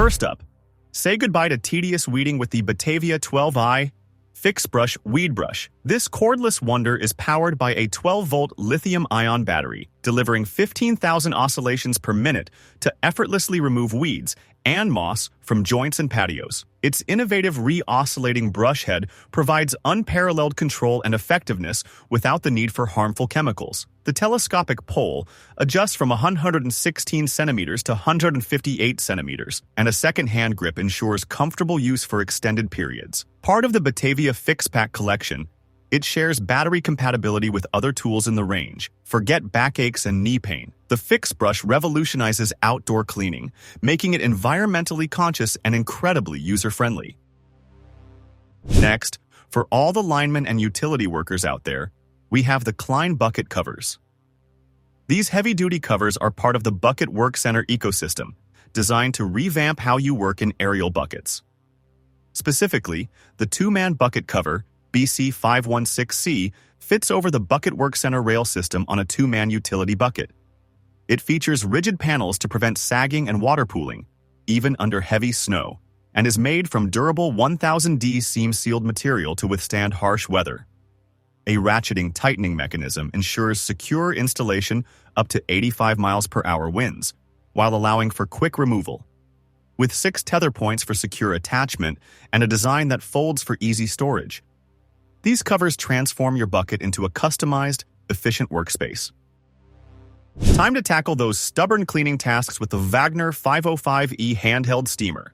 First up, say goodbye to tedious weeding with the Batavia 12i Fixxbrush Weed Brush. This cordless wonder is powered by a 12-volt lithium-ion battery, delivering 15,000 oscillations per minute to effortlessly remove weeds and moss from joints and patios. Its innovative re-oscillating brush head provides unparalleled control and effectiveness without the need for harmful chemicals. The telescopic pole adjusts from 116 centimeters to 158 centimeters, and a second hand grip ensures comfortable use for extended periods. Part of the Batavia FixPack collection, it shares battery compatibility with other tools in the range. Forget backaches and knee pain. The Fixxbrush revolutionizes outdoor cleaning, making it environmentally conscious and incredibly user-friendly. Next, for all the linemen and utility workers out there, we have the Klein bucket covers. These heavy-duty covers are part of the Bucket Work Center ecosystem, designed to revamp how you work in aerial buckets. Specifically, the two-man bucket cover, BC516C, fits over the Bucket Work Center rail system on a two-man utility bucket. It features rigid panels to prevent sagging and water pooling, even under heavy snow, and is made from durable 1000D seam-sealed material to withstand harsh weather. A ratcheting tightening mechanism ensures secure installation up to 85 miles per hour winds, while allowing for quick removal. With 6 tether points for secure attachment and a design that folds for easy storage, these covers transform your bucket into a customized, efficient workspace. Time to tackle those stubborn cleaning tasks with the Wagner 505E handheld steamer.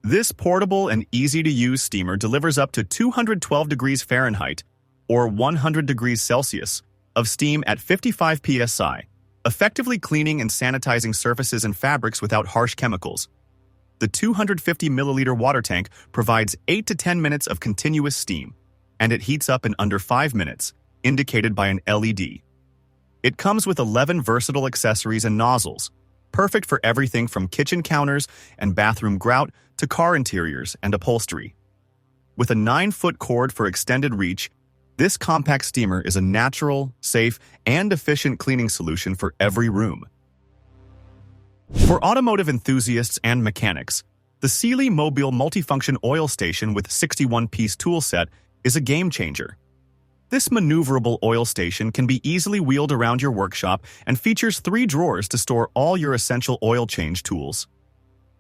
This portable and easy-to-use steamer delivers up to 212 degrees Fahrenheit or 100 degrees Celsius of steam at 55 psi, effectively cleaning and sanitizing surfaces and fabrics without harsh chemicals. The 250 milliliter water tank provides 8 to 10 minutes of continuous steam, and it heats up in under 5 minutes, indicated by an LED. It comes with 11 versatile accessories and nozzles, perfect for everything from kitchen counters and bathroom grout to car interiors and upholstery. With a 9-foot cord for extended reach, this compact steamer is a natural, safe, and efficient cleaning solution for every room. For automotive enthusiasts and mechanics, the Sealey Mobile Multifunction Oil Station with 61-piece tool set is a game-changer. This maneuverable oil station can be easily wheeled around your workshop and features 3 drawers to store all your essential oil change tools.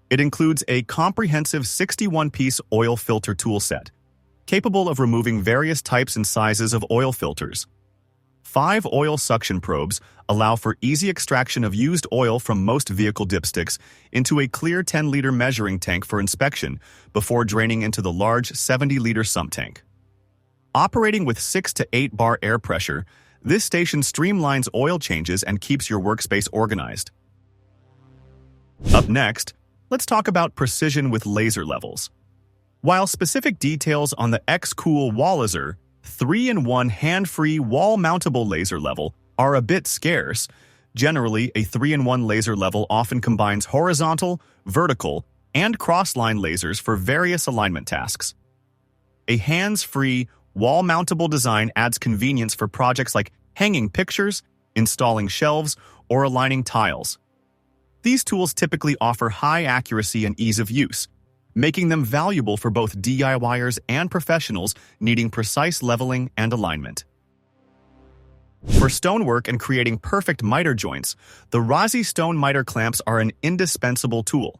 It includes a comprehensive 61-piece oil filter tool set, capable of removing various types and sizes of oil filters. 5 oil suction probes allow for easy extraction of used oil from most vehicle dipsticks into a clear 10-liter measuring tank for inspection before draining into the large 70-liter sump tank. Operating with 6 to 8 bar air pressure, this station streamlines oil changes and keeps your workspace organized. Up next, let's talk about precision with laser levels. While specific details on the xCool Wallaser 3-in-1 hand-free wall-mountable laser level are a bit scarce, generally a 3-in-1 laser level often combines horizontal, vertical, and cross-line lasers for various alignment tasks. A hands-free, wall-mountable design adds convenience for projects like hanging pictures, installing shelves, or aligning tiles. These tools typically offer high accuracy and ease of use, making them valuable for both DIYers and professionals needing precise leveling and alignment. For stonework and creating perfect miter joints, the Rossi stone miter clamps are an indispensable tool.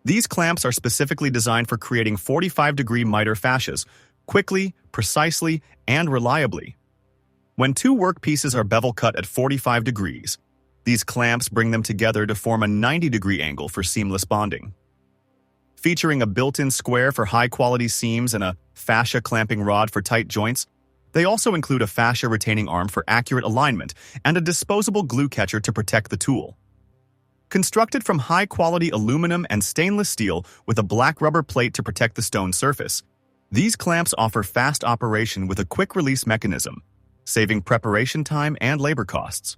These clamps are specifically designed for creating 45-degree miter fascias, quickly, precisely, and reliably. When 2 workpieces are bevel cut at 45 degrees, these clamps bring them together to form a 90-degree angle for seamless bonding. Featuring a built-in square for high-quality seams and a fascia clamping rod for tight joints, they also include a fascia retaining arm for accurate alignment and a disposable glue catcher to protect the tool. Constructed from high-quality aluminum and stainless steel with a black rubber plate to protect the stone surface, these clamps offer fast operation with a quick-release mechanism, saving preparation time and labor costs.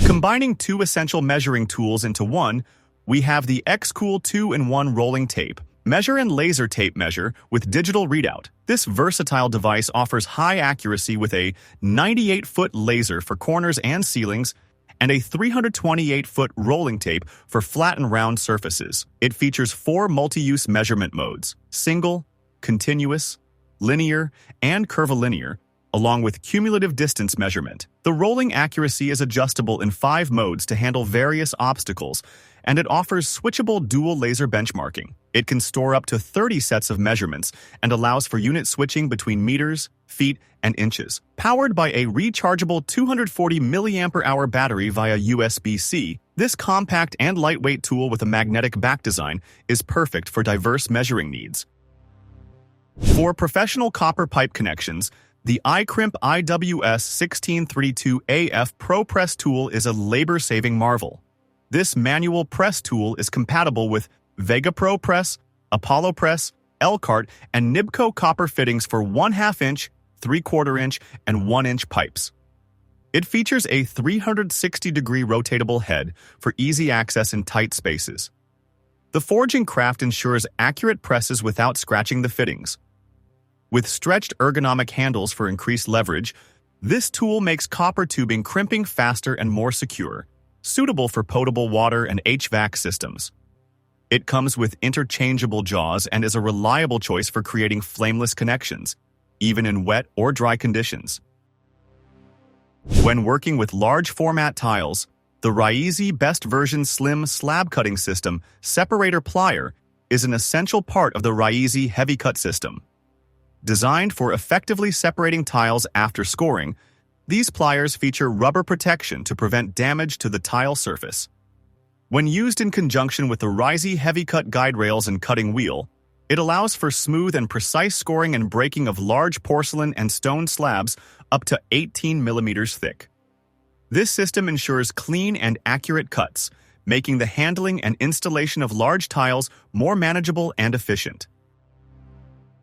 Combining 2 essential measuring tools into one, we have the xCool 2-in-1 rolling tape, measure and laser tape measure with digital readout. This versatile device offers high accuracy with a 98-foot laser for corners and ceilings and a 328-foot rolling tape for flat and round surfaces. It features 4 multi-use measurement modes: single, continuous, linear, and curvilinear, along with cumulative distance measurement. The rolling accuracy is adjustable in 5 modes to handle various obstacles, and it offers switchable dual laser benchmarking. It can store up to 30 sets of measurements and allows for unit switching between meters, feet, and inches. Powered by a rechargeable 240 mAh battery via USB-C, this compact and lightweight tool with a magnetic back design is perfect for diverse measuring needs. For professional copper pipe connections, the iCrimp IWS1632AF Pro Press tool is a labor-saving marvel. This manual press tool is compatible with Vega Pro Press, Apollo Press, Elkhart, and Nibco copper fittings for 1/2 inch, 3/4 inch, and 1 inch pipes. It features a 360-degree rotatable head for easy access in tight spaces. The forging craft ensures accurate presses without scratching the fittings. With stretched ergonomic handles for increased leverage, this tool makes copper tubing crimping faster and more secure, suitable for potable water and HVAC systems. It comes with interchangeable jaws and is a reliable choice for creating flameless connections, even in wet or dry conditions. When working with large format tiles, the Raizi Best Version Slim Slab Cutting System separator plier is an essential part of the Raizi Heavy Cut system. Designed for effectively separating tiles after scoring, these pliers feature rubber protection to prevent damage to the tile surface. When used in conjunction with the Raizi Heavy Cut guide rails and cutting wheel, it allows for smooth and precise scoring and breaking of large porcelain and stone slabs up to 18 millimeters thick. This system ensures clean and accurate cuts, making the handling and installation of large tiles more manageable and efficient.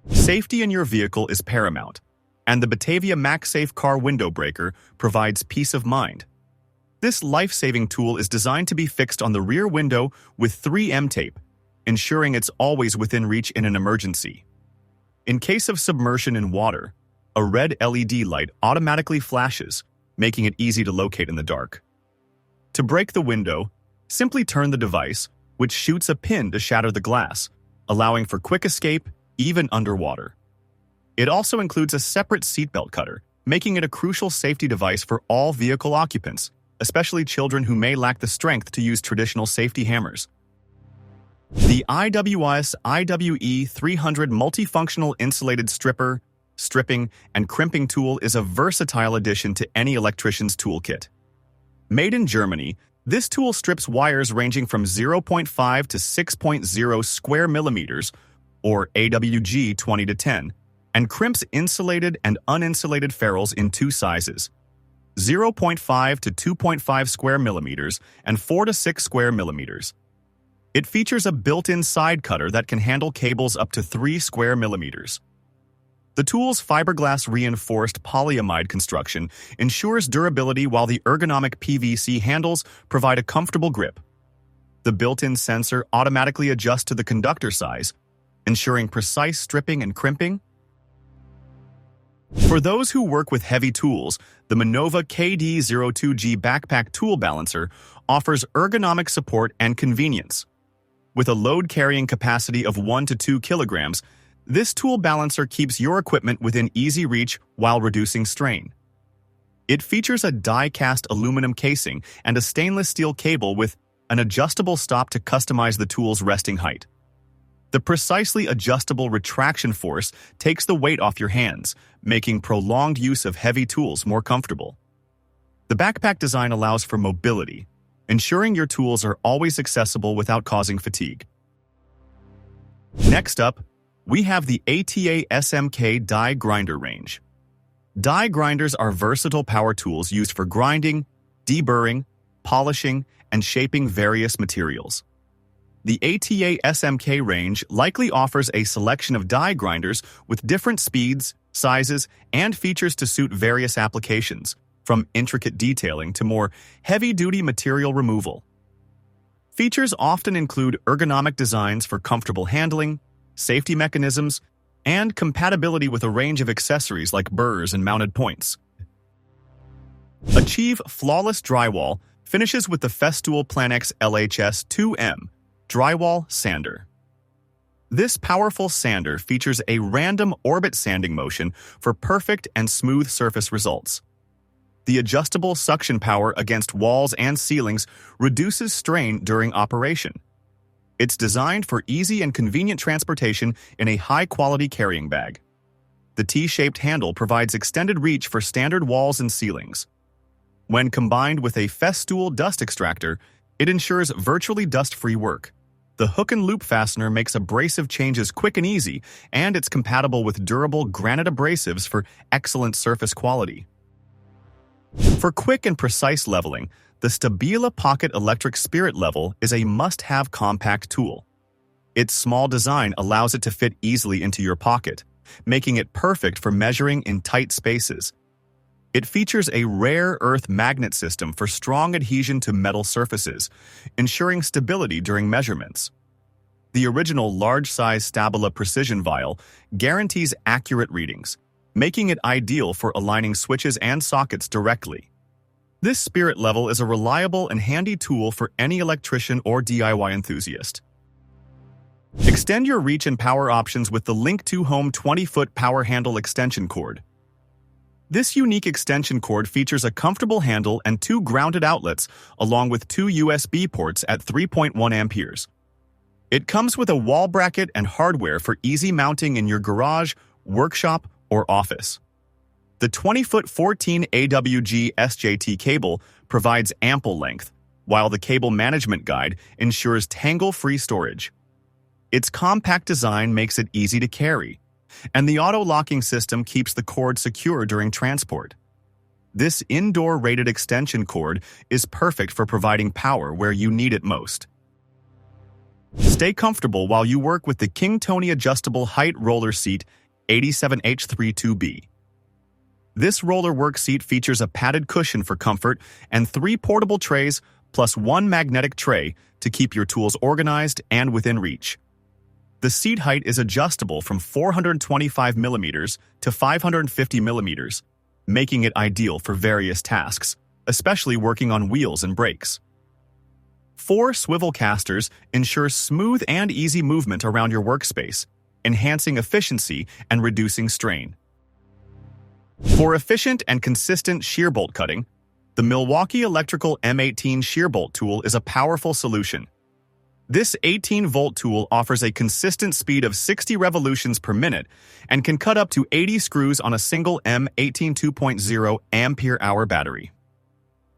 Safety in your vehicle is paramount, and the Batavia MaxSafe car window breaker provides peace of mind. This life-saving tool is designed to be fixed on the rear window with 3M tape, ensuring it's always within reach in an emergency. In case of submersion in water, a red LED light automatically flashes, making it easy to locate in the dark. To break the window, simply turn the device, which shoots a pin to shatter the glass, allowing for quick escape even underwater. It also includes a separate seatbelt cutter, making it a crucial safety device for all vehicle occupants, especially children who may lack the strength to use traditional safety hammers. The IWS IWE300 multifunctional insulated stripper, stripping, and crimping tool is a versatile addition to any electrician's toolkit. Made in Germany, this tool strips wires ranging from 0.5 to 6.0 square millimeters, or AWG 20 to 10, and crimps insulated and uninsulated ferrules in 2 sizes, 0.5 to 2.5 square millimeters and 4 to 6 square millimeters. It features a built-in side cutter that can handle cables up to 3 square millimeters. The tool's fiberglass reinforced polyamide construction ensures durability while the ergonomic PVC handles provide a comfortable grip. The built-in sensor automatically adjusts to the conductor size, ensuring precise stripping and crimping. For those who work with heavy tools, the Minova KD02G Backpack Tool Balancer offers ergonomic support and convenience. With a load-carrying capacity of 1 to 2 kilograms, this tool balancer keeps your equipment within easy reach while reducing strain. It features a die-cast aluminum casing and a stainless steel cable with an adjustable stop to customize the tool's resting height. The precisely adjustable retraction force takes the weight off your hands, making prolonged use of heavy tools more comfortable. The backpack design allows for mobility, ensuring your tools are always accessible without causing fatigue. Next up, we have the ATA SMK die grinder range. Die grinders are versatile power tools used for grinding, deburring, polishing, and shaping various materials. The ATA SMK range likely offers a selection of die grinders with different speeds, sizes, and features to suit various applications, from intricate detailing to more heavy-duty material removal. Features often include ergonomic designs for comfortable handling, safety mechanisms, and compatibility with a range of accessories like burrs and mounted points. Achieve flawless drywall finishes with the Festool Plan-X LHS 2M Drywall Sander. This powerful sander features a random orbit sanding motion for perfect and smooth surface results. The adjustable suction power against walls and ceilings reduces strain during operation. It's designed for easy and convenient transportation in a high-quality carrying bag. The T-shaped handle provides extended reach for standard walls and ceilings. When combined with a Festool dust extractor, it ensures virtually dust-free work. The hook and loop fastener makes abrasive changes quick and easy, and it's compatible with durable granite abrasives for excellent surface quality. For quick and precise leveling, the Stabila Pocket Electric Spirit Level is a must-have compact tool. Its small design allows it to fit easily into your pocket, making it perfect for measuring in tight spaces. It features a rare earth magnet system for strong adhesion to metal surfaces, ensuring stability during measurements. The original large-size Stabila Precision Vial guarantees accurate readings, making it ideal for aligning switches and sockets directly. This spirit level is a reliable and handy tool for any electrician or DIY enthusiast. Extend your reach and power options with the Link 2 Home 20-foot power handle extension cord. This unique extension cord features a comfortable handle and 2 grounded outlets, along with 2 USB ports at 3.1 amperes. It comes with a wall bracket and hardware for easy mounting in your garage, workshop, or office. The 20-foot 14 AWG SJT cable provides ample length, while the cable management guide ensures tangle-free storage. Its compact design makes it easy to carry, and the auto-locking system keeps the cord secure during transport. This indoor-rated extension cord is perfect for providing power where you need it most. Stay comfortable while you work with the King Tony Adjustable Height Roller Seat 87H32B. This roller work seat features a padded cushion for comfort and 3 portable trays plus 1 magnetic tray to keep your tools organized and within reach. The seat height is adjustable from 425 millimeters to 550 millimeters, making it ideal for various tasks, especially working on wheels and brakes. 4 swivel casters ensure smooth and easy movement around your workspace, enhancing efficiency and reducing strain. For efficient and consistent shear bolt cutting, the Milwaukee Electrical M18 shear bolt tool is a powerful solution. This 18-volt tool offers a consistent speed of 60 revolutions per minute and can cut up to 80 screws on a single M18 2.0 ampere-hour battery.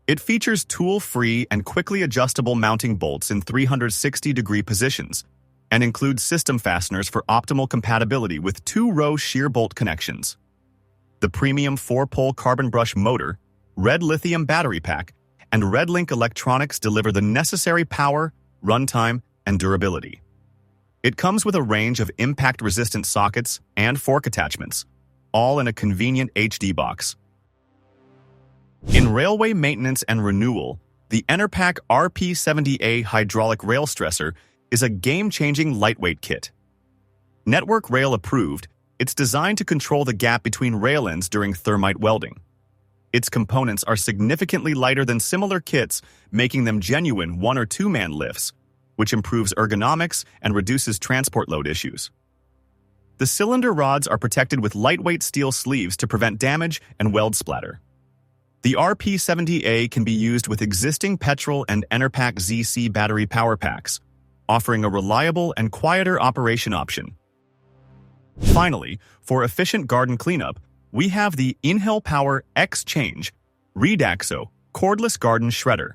It features tool-free and quickly adjustable mounting bolts in 360-degree positions and includes system fasteners for optimal compatibility with 2-row shear bolt connections. The premium 4-pole carbon brush motor, red lithium battery pack, and RedLink electronics deliver the necessary power, runtime, and durability. It comes with a range of impact-resistant sockets and fork attachments, all in a convenient HD box. In railway maintenance and renewal, the Enerpac RP70A hydraulic rail stressor is a game-changing lightweight kit. Network rail approved, it's designed to control the gap between rail ends during thermite welding. Its components are significantly lighter than similar kits, making them genuine 1- or 2-man lifts, which improves ergonomics and reduces transport load issues. The cylinder rods are protected with lightweight steel sleeves to prevent damage and weld splatter. The RP70A can be used with existing petrol and Enerpac ZC battery power packs, offering a reliable and quieter operation option. Finally, for efficient garden cleanup, we have the Inhel Power X-Change Redaxo Cordless Garden Shredder.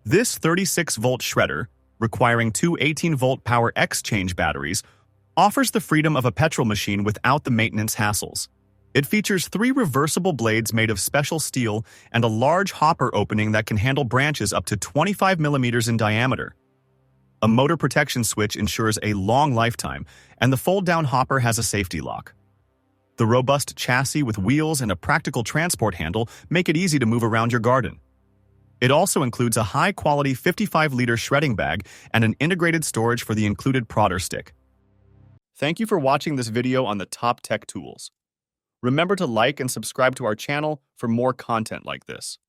This 36-volt shredder, requiring 2 18-volt Power X-Change batteries, offers the freedom of a petrol machine without the maintenance hassles. It features 3 reversible blades made of special steel and a large hopper opening that can handle branches up to 25 millimeters in diameter. A motor protection switch ensures a long lifetime, and the fold-down hopper has a safety lock. The robust chassis with wheels and a practical transport handle make it easy to move around your garden. It also includes a high-quality 55-liter shredding bag and an integrated storage for the included prodder stick. Thank you for watching this video on the top tech tools. Remember to like and subscribe to our channel for more content like this.